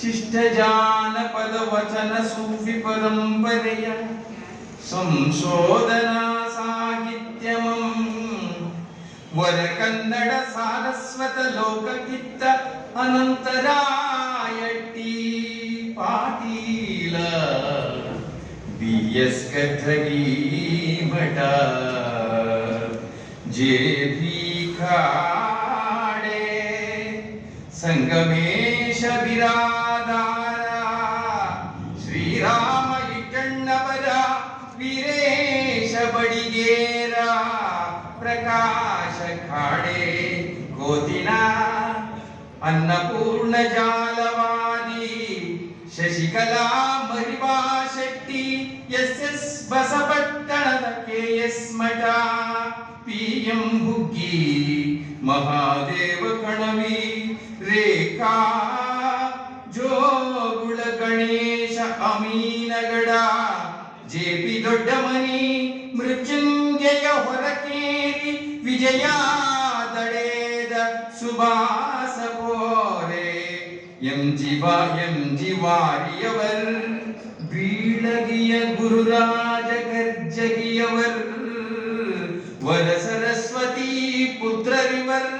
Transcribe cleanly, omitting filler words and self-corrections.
ಶಿಷ್ಟ ಜಾನಪದ ವಚನ ಸೂಫಿ ಪರಂಪರೆಯ ಸಂಶೋಧನಾ ಸಾಹಿತ್ಯಮಂ ವರ ಕನ್ನಡ ಸಾರಸ್ವತ ಲೋಕಗಿತ್ತ ಅನಂತರಾಯಟ್ಟಿ ಪಾಟೀಲ BS ಕಥಗಿ ಮಠ JV ಖಾಡೆ ಸಂಗಮೇಶ ಬಿರಾದಾರ ಶ್ರೀರಾಮ ಇಟ್ಟಣ್ಣವರ ವೀರೇಶ ಬಡಿಗೇರ ಪ್ರಕಾಶ ಖಾಡೆ ಕೋತಿನ ಅನ್ನಪೂರ್ಣ ಜಾಲವಾದಿ ಶಶಿಕಲಾ ಮರಿಬಾ ಶೆಟ್ಟಿ SS ಬಸಪಟ್ಟಣದ KS ಮಠ PM ಹುಗ್ಗಿ ಮಹಾದೇವ ಕಣವಿ ರೇಖಾ ಜೋಗುಳ ಗಣೇಶ ಅಮೀನಗಡ JP ದೊಡ್ಡಮನಿ ಮೃತ್ಯುಂಜಯ ಹೊರಕೇರಿ ವಿಜಯ ದಡೇದ ಸುಭಾಸ ಪೋರೆ MG ವಾರಿಯವರ್ ಬೀಳಗಿಯ ಗುರುರಾಜ ಗರ್ಜಗಿಯವರ್ ವರ ಸರಸ್ವತಿ ಪುತ್ರರಿವರ್